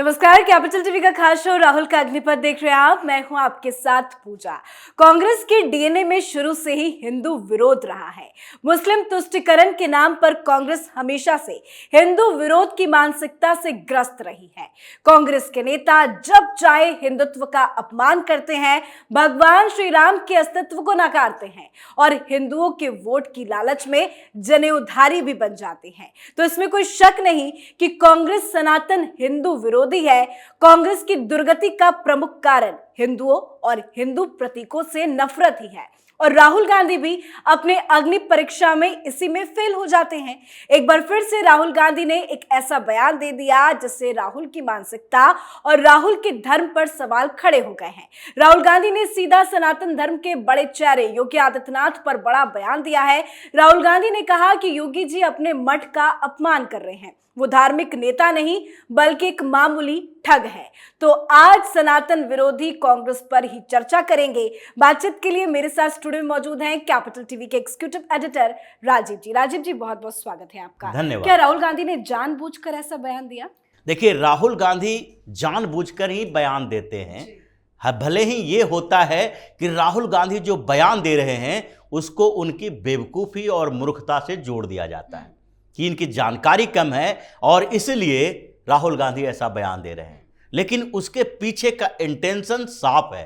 नमस्कार, capital TV का खास शो राहुल का अग्निपथ देख रहे हैं आप। मैं हूं आपके साथ पूजा। कांग्रेस के डीएनए में शुरू से ही हिंदू विरोध रहा है। मुस्लिम तुष्टीकरण के नाम पर कांग्रेस हमेशा से हिंदू विरोध की मानसिकता से ग्रस्त रही है। कांग्रेस के नेता जब चाहे हिंदुत्व का अपमान करते हैं, भगवान श्री राम के अस्तित्व को नकारते हैं और हिंदुओं के वोट की लालच में जनेऊधारी भी बन जाते हैं। तो इसमें कोई शक नहीं कि कांग्रेस सनातन हिंदू विरोधी है। कांग्रेस की दुर्गति का प्रमुख कारण हिंदुओं और हिंदू प्रतीकों से नफरत ही है और राहुल गांधी भी अपने अग्नि परीक्षा में इसी में फेल हो जाते हैं। एक बार फिर से राहुल गांधी ने एक ऐसा बयान दे दिया जिससे राहुल की मानसिकता और राहुल के धर्म पर सवाल खड़े हो गए हैं। राहुल गांधी ने सीधा सनातन धर्म के बड़े चेहरे योगी आदित्यनाथ पर बड़ा बयान दिया है। राहुल गांधी ने कहा कि योगी जी अपने मठ का अपमान कर रहे हैं, वो धार्मिक नेता नहीं बल्कि एक मामूली ठग है। तो आज सनातन विरोधी कांग्रेस पर ही चर्चा करेंगे। बातचीत के लिए मेरे साथ स्टूडियो में मौजूद हैं कैपिटल टीवी के एग्जीक्यूटिव एडिटर राजीव जी। राजीव जी, बहुत बहुत स्वागत है आपका। धन्यवाद। क्या राहुल गांधी ने जानबूझकर ऐसा बयान दिया? देखिए, राहुल गांधी जानबूझकर ही बयान देते हैं। भले ही ये होता है कि राहुल गांधी जो बयान दे रहे हैं उसको उनकी बेवकूफ़ी और मूर्खता से जोड़ दिया जाता है कि इनकी जानकारी कम है और इसलिए राहुल गांधी ऐसा बयान दे रहे हैं। लेकिन उसके पीछे का इंटेंशन साफ है,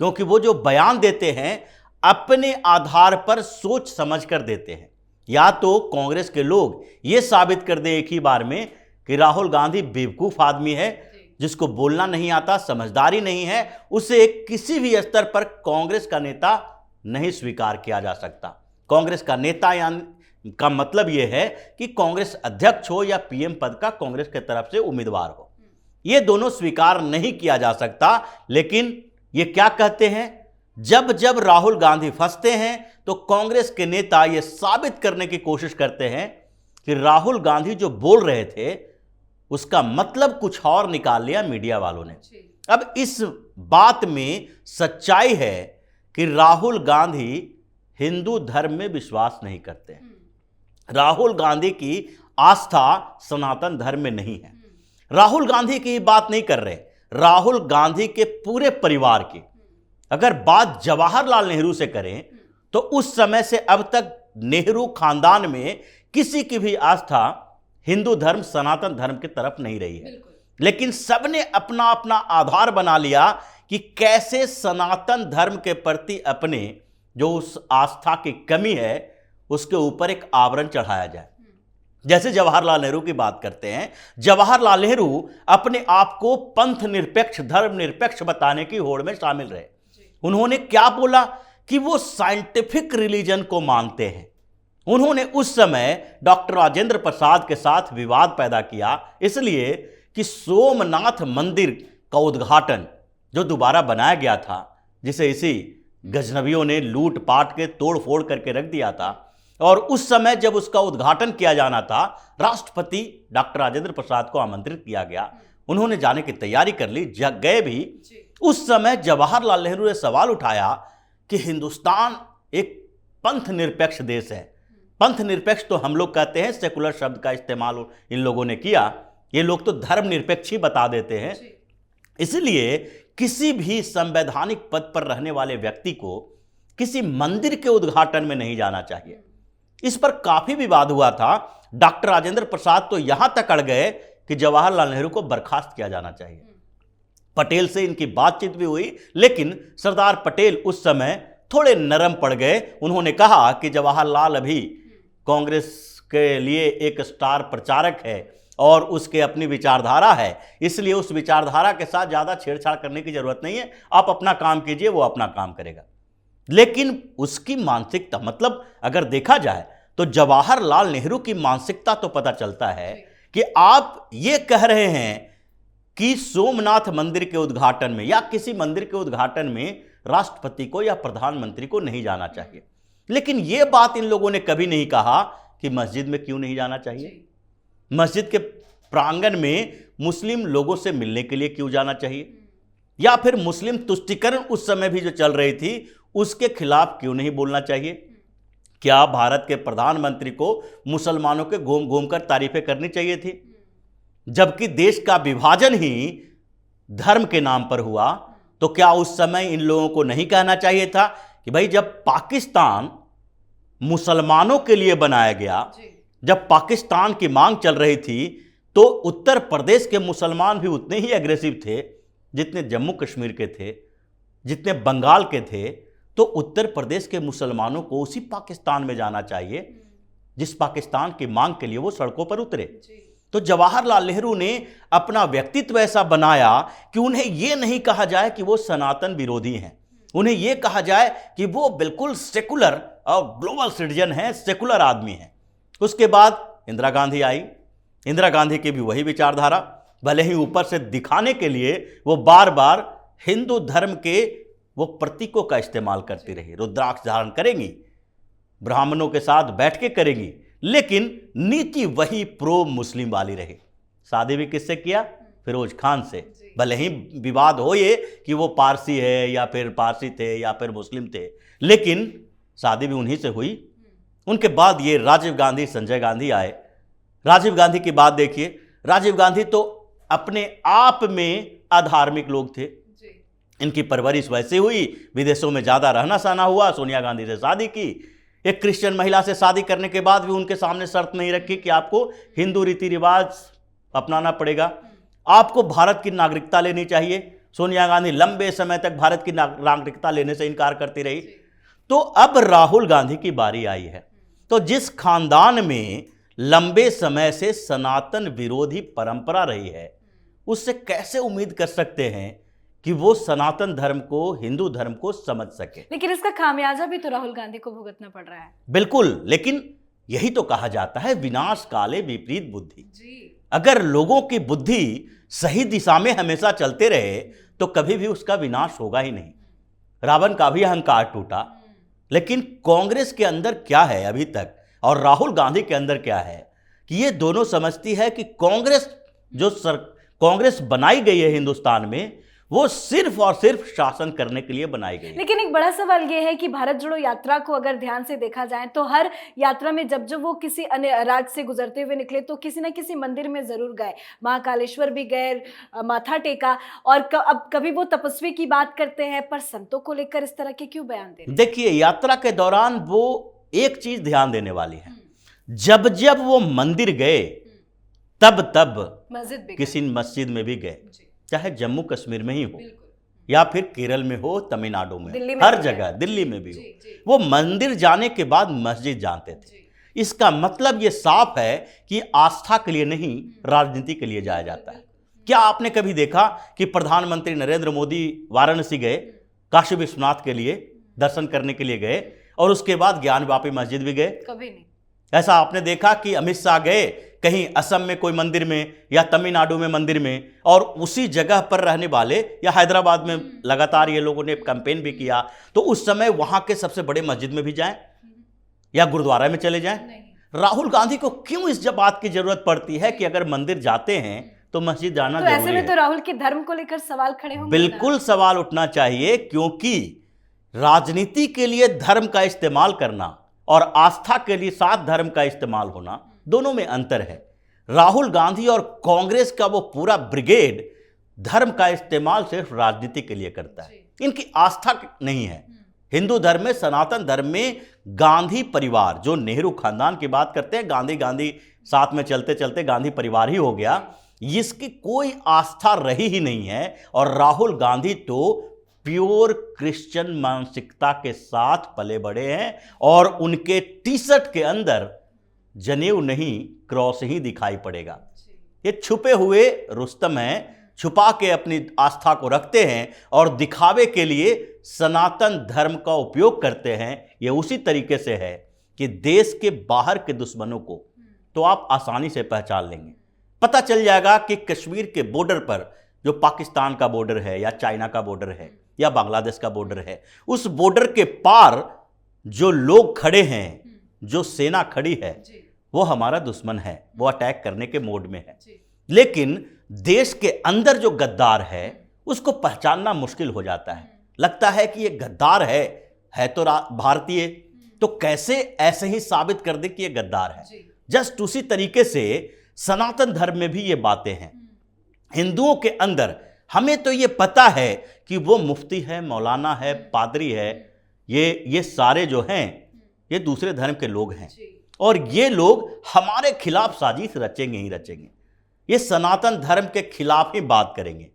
क्योंकि वो जो बयान देते हैं अपने आधार पर सोच समझ कर देते हैं। या तो कांग्रेस के लोग ये साबित कर दें एक ही बार में कि राहुल गांधी बेवकूफ़ आदमी है, जिसको बोलना नहीं आता, समझदारी नहीं है, उसे किसी भी स्तर पर कांग्रेस का नेता नहीं स्वीकार किया जा सकता। कांग्रेस का नेता का मतलब यह है कि कांग्रेस अध्यक्ष हो या पीएम पद का कांग्रेस की तरफ से उम्मीदवार हो, ये दोनों स्वीकार नहीं किया जा सकता। लेकिन ये क्या कहते हैं, जब जब राहुल गांधी फंसते हैं तो कांग्रेस के नेता ये साबित करने की कोशिश करते हैं कि राहुल गांधी जो बोल रहे थे उसका मतलब कुछ और निकाल लिया मीडिया वालों ने। अब इस बात में सच्चाई है कि राहुल गांधी हिंदू धर्म में विश्वास नहीं करते हैं। राहुल गांधी की आस्था सनातन धर्म में नहीं है। राहुल गांधी की बात नहीं कर रहे, राहुल गांधी के पूरे परिवार की अगर बात जवाहरलाल नेहरू से करें तो उस समय से अब तक नेहरू खानदान में किसी की भी आस्था हिंदू धर्म सनातन धर्म की तरफ नहीं रही है। लेकिन सबने अपना अपना आधार बना लिया कि कैसे सनातन धर्म के प्रति अपने जो उस आस्था की कमी है उसके ऊपर एक आवरण चढ़ाया जाए। जैसे जवाहरलाल नेहरू की बात करते हैं, जवाहरलाल नेहरू अपने आप को पंथ निरपेक्ष, धर्म निरपेक्ष बताने की होड़ में शामिल रहे। उन्होंने क्या बोला कि वो साइंटिफिक रिलीजन को मानते हैं। उन्होंने उस समय डॉक्टर राजेंद्र प्रसाद के साथ विवाद पैदा किया, इसलिए कि सोमनाथ मंदिर का उद्घाटन जो दोबारा बनाया गया था, जिसे इसी गजनवियों ने लूट पाट के तोड़ फोड़ करके रख दिया था, और उस समय जब उसका उद्घाटन किया जाना था राष्ट्रपति डॉक्टर राजेंद्र प्रसाद को आमंत्रित किया गया। उन्होंने जाने की तैयारी कर ली, गए भी। उस समय जवाहरलाल नेहरू ने सवाल उठाया कि हिंदुस्तान एक पंथ निरपेक्ष देश है। पंथ निरपेक्ष तो हम लोग कहते हैं, सेकुलर शब्द का इस्तेमाल इन लोगों ने किया। ये लोग तो धर्म निरपेक्ष ही बता देते हैं। इसलिए किसी भी संवैधानिक पद पर रहने वाले व्यक्ति को किसी मंदिर के उद्घाटन में नहीं जाना चाहिए। इस पर काफी विवाद हुआ था। डॉक्टर राजेंद्र प्रसाद तो यहां तक अड़ गए कि जवाहरलाल नेहरू को बर्खास्त किया जाना चाहिए। पटेल से इनकी बातचीत भी हुई, लेकिन सरदार पटेल उस समय थोड़े नरम पड़ गए। उन्होंने कहा कि जवाहरलाल अभी कांग्रेस के लिए एक स्टार प्रचारक है और उसके अपनी विचारधारा है, इसलिए उस विचारधारा के साथ ज़्यादा छेड़छाड़ करने की जरूरत नहीं है, आप अपना काम कीजिए, वो अपना काम करेगा। लेकिन उसकी मानसिकता, मतलब अगर देखा जाए तो जवाहरलाल नेहरू की मानसिकता तो पता चलता है कि आप ये कह रहे हैं कि सोमनाथ मंदिर के उद्घाटन में या किसी मंदिर के उद्घाटन में राष्ट्रपति को या प्रधानमंत्री को नहीं जाना चाहिए। लेकिन यह बात इन लोगों ने कभी नहीं कहा कि मस्जिद में क्यों नहीं जाना चाहिए, मस्जिद के प्रांगण में मुस्लिम लोगों से मिलने के लिए क्यों जाना चाहिए, या फिर मुस्लिम तुष्टीकरण उस समय भी जो चल रही थी उसके खिलाफ क्यों नहीं बोलना चाहिए। क्या भारत के प्रधानमंत्री को मुसलमानों के घूम घूम कर तारीफें करनी चाहिए थी? जबकि देश का विभाजन ही धर्म के नाम पर हुआ, तो क्या उस समय इन लोगों को नहीं कहना चाहिए था कि भाई जब पाकिस्तान मुसलमानों के लिए बनाया गया, जब पाकिस्तान की मांग चल रही थी, तो उत्तर प्रदेश के मुसलमान भी उतने ही एग्रेसिव थे जितने जम्मू कश्मीर के थे, जितने बंगाल के थे। तो उत्तर प्रदेश के मुसलमानों को उसी पाकिस्तान में जाना चाहिए जिस पाकिस्तान की मांग के लिए वो सड़कों पर उतरे। तो जवाहरलाल नेहरू ने अपना व्यक्तित्व ऐसा बनाया कि उन्हें यह नहीं कहा जाए कि वो सनातन विरोधी हैं, उन्हें यह कहा जाए कि वो बिल्कुल सेकुलर और ग्लोबल सिटीजन हैं, सेकुलर आदमी हैं। उसके बाद इंदिरा गांधी आई। इंदिरा गांधी की भी वही विचारधारा, भले ही ऊपर से दिखाने के लिए वो बार बार हिंदू धर्म के वो प्रतीकों का इस्तेमाल करती रही। रुद्राक्ष धारण करेंगी, ब्राह्मणों के साथ बैठ के करेंगी, लेकिन नीति वही प्रो मुस्लिम वाली रही। शादी भी किससे किया? फिरोज खान से। भले ही विवाद हो ये कि वो पारसी है या फिर पारसी थे या फिर मुस्लिम थे, लेकिन शादी भी उन्हीं से हुई। उनके बाद ये राजीव गांधी, संजय गांधी आए। राजीव गांधी की बात देखिए, राजीव गांधी तो अपने आप में अधार्मिक लोग थे। इनकी परवरिश वैसे हुई, विदेशों में ज़्यादा रहना सहना हुआ, सोनिया गांधी से शादी की। एक क्रिश्चियन महिला से शादी करने के बाद भी उनके सामने शर्त नहीं रखी कि आपको हिंदू रीति रिवाज अपनाना पड़ेगा, आपको भारत की नागरिकता लेनी चाहिए। सोनिया गांधी लंबे समय तक भारत की नागरिकता लेने से इनकार करती रही। तो अब राहुल गांधी की बारी आई है। तो जिस खानदान में लंबे समय से सनातन विरोधी परंपरा रही है, उससे कैसे उम्मीद कर सकते हैं कि वो सनातन धर्म को, हिंदू धर्म को समझ सके? लेकिन इसका खामियाजा भी तो राहुल गांधी को भुगतना पड़ रहा है। बिल्कुल, लेकिन यही तो कहा जाता है विनाश काले विपरीत बुद्धि। अगर लोगों की बुद्धि सही दिशा में हमेशा चलते रहे तो कभी भी उसका विनाश होगा ही नहीं। रावण का भी अहंकार टूटा, लेकिन कांग्रेस के अंदर क्या है अभी तक और राहुल गांधी के अंदर क्या है कि ये दोनों समझती है कि कांग्रेस कांग्रेस बनाई गई है हिंदुस्तान में, वो सिर्फ और सिर्फ शासन करने के लिए बनाई गई। लेकिन एक बड़ा सवाल यह है कि भारत जोड़ो यात्रा को अगर ध्यान से देखा जाए तो हर यात्रा में जब जब वो किसी अन्य राज्य से गुजरते हुए निकले तो किसी न किसी मंदिर में जरूर गए। महाकालेश्वर भी गए, माथा टेका, और अब कभी वो तपस्वी की बात करते हैं, पर संतों को लेकर इस तरह के क्यों बयान दे रहे हैं? देखिए, यात्रा के दौरान वो एक चीज ध्यान देने वाली है, जब जब वो मंदिर गए तब तब किसी मस्जिद में भी गए, चाहे जम्मू कश्मीर में ही हो या फिर केरल में हो, तमिलनाडु में, हर जगह, दिल्ली में भी हो, वो मंदिर जाने के बाद मस्जिद जानते थे। इसका मतलब ये साफ है कि आस्था के लिए नहीं, राजनीति के लिए जाया जाता है। क्या आपने कभी देखा कि प्रधानमंत्री नरेंद्र मोदी वाराणसी गए, काशी विश्वनाथ के लिए दर्शन करने के लिए गए और उसके बाद ज्ञानवापी मस्जिद भी गए? कभी नहीं। ऐसा आपने देखा कि अमित शाह गए कहीं असम में कोई मंदिर में या तमिलनाडु में मंदिर में, और उसी जगह पर रहने वाले, या हैदराबाद में लगातार ये लोगों ने कैंपेन भी किया, तो उस समय वहां के सबसे बड़े मस्जिद में भी जाएं या गुरुद्वारा में चले जाएं? राहुल गांधी को क्यों इस बात की जरूरत पड़ती है कि अगर मंदिर जाते हैं तो मस्जिद जाना जरूरी है? ऐसे में तो राहुल के धर्म को लेकर सवाल खड़े होंगे। बिल्कुल सवाल उठना चाहिए, क्योंकि राजनीति के लिए धर्म का इस्तेमाल करना और आस्था के लिए साथ धर्म का इस्तेमाल होना, दोनों में अंतर है। राहुल गांधी और कांग्रेस का वो पूरा ब्रिगेड धर्म का इस्तेमाल सिर्फ राजनीति के लिए करता है, इनकी आस्था नहीं है। हिंदू धर्म में, सनातन धर्म में गांधी परिवार, जो नेहरू खानदान की बात करते हैं, गांधी गांधी साथ में चलते चलते गांधी परिवार ही हो गया, इसकी कोई आस्था रही ही नहीं है। और राहुल गांधी तो प्योर क्रिश्चियन मानसिकता के साथ पले बड़े हैं और उनके टी शर्ट के अंदर जनेऊ नहीं, क्रॉस ही दिखाई पड़ेगा। ये छुपे हुए रुस्तम हैं, छुपा के अपनी आस्था को रखते हैं और दिखावे के लिए सनातन धर्म का उपयोग करते हैं। ये उसी तरीके से है कि देश के बाहर के दुश्मनों को तो आप आसानी से पहचान लेंगे। पता चल जाएगा कि कश्मीर के बॉर्डर पर, जो पाकिस्तान का बॉर्डर है या चाइना का बॉर्डर है या बांग्लादेश का बॉर्डर है, उस बॉर्डर के पार जो लोग खड़े हैं, जो सेना खड़ी है, वो हमारा दुश्मन है, वो अटैक करने के मोड में है। लेकिन देश के अंदर जो गद्दार है उसको पहचानना मुश्किल हो जाता है। लगता है कि ये गद्दार है तो भारतीय, तो कैसे ऐसे ही साबित कर दे कि ये गद्दार है। जस्ट उसी तरीके से सनातन धर्म में भी ये बातें हैं। हिंदुओं के अंदर हमें तो ये पता है कि वो मुफ्ती है, मौलाना है, पादरी है, ये सारे जो हैं ये दूसरे धर्म के लोग हैं और ये लोग हमारे खिलाफ साजिश रचेंगे ही रचेंगे। ये सनातन धर्म के खिलाफ ही बात करेंगे,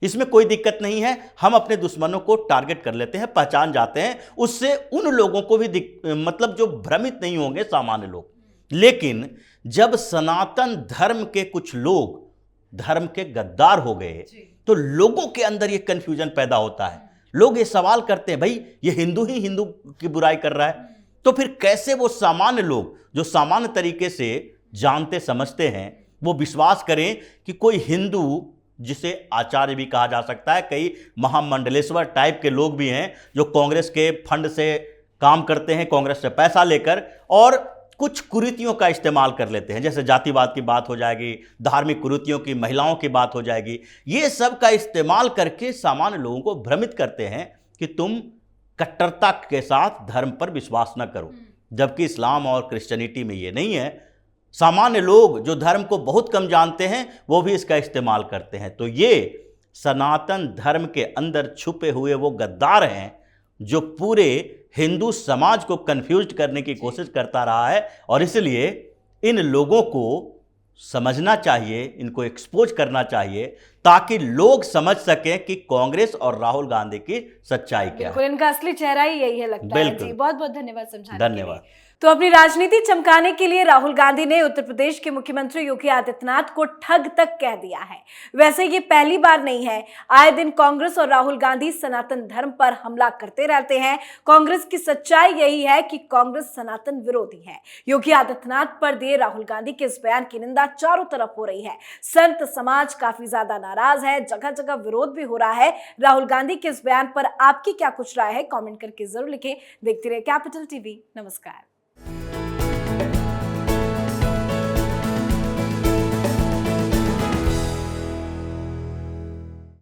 इसमें कोई दिक्कत नहीं है। हम अपने दुश्मनों को टारगेट कर लेते हैं, पहचान जाते हैं, उससे उन लोगों को भी मतलब जो भ्रमित नहीं होंगे सामान्य लोग। लेकिन जब सनातन धर्म के कुछ लोग धर्म के गद्दार हो गए तो लोगों के अंदर ये कंफ्यूजन पैदा होता है। लोग ये सवाल करते हैं, भाई ये हिंदू ही हिंदू की बुराई कर रहा है, तो फिर कैसे वो सामान्य लोग जो सामान्य तरीके से जानते समझते हैं वो विश्वास करें कि कोई हिंदू, जिसे आचार्य भी कहा जा सकता है, कई महामंडलेश्वर टाइप के लोग भी हैं जो कांग्रेस के फंड से काम करते हैं, कांग्रेस से पैसा लेकर और कुछ कुरीतियों का इस्तेमाल कर लेते हैं, जैसे जातिवाद की बात हो जाएगी, धार्मिक कुरीतियों की, महिलाओं की बात हो जाएगी, ये सब का इस्तेमाल करके सामान्य लोगों को भ्रमित करते हैं कि तुम कट्टरता के साथ धर्म पर विश्वास न करो, जबकि इस्लाम और क्रिश्चियनिटी में ये नहीं है। सामान्य लोग जो धर्म को बहुत कम जानते हैं वो भी इसका इस्तेमाल करते हैं। तो ये सनातन धर्म के अंदर छुपे हुए वो गद्दार हैं जो पूरे हिंदू समाज को कंफ्यूज करने की कोशिश करता रहा है और इसलिए इन लोगों को समझना चाहिए, इनको एक्सपोज करना चाहिए ताकि लोग समझ सकें कि कांग्रेस और राहुल गांधी की सच्चाई क्या है। इनका असली चेहरा ही यही है लगता है। जी, बहुत बहुत धन्यवाद समझाने के लिए। धन्यवाद। तो अपनी राजनीति चमकाने के लिए राहुल गांधी ने उत्तर प्रदेश के मुख्यमंत्री योगी आदित्यनाथ को ठग तक कह दिया है। वैसे ये पहली बार नहीं है, आए दिन कांग्रेस और राहुल गांधी सनातन धर्म पर हमला करते रहते हैं। कांग्रेस की सच्चाई यही है कि कांग्रेस सनातन विरोधी है। योगी आदित्यनाथ पर दिए राहुल गांधी के इस बयान की निंदा चारों तरफ हो रही है। संत समाज काफी ज्यादा नाराज है, जगह जगह विरोध भी हो रहा है। राहुल गांधी के इस बयान पर आपकी क्या कुछ राय है, कॉमेंट करके जरूर लिखें। देखते रहिए कैपिटल टीवी। नमस्कार।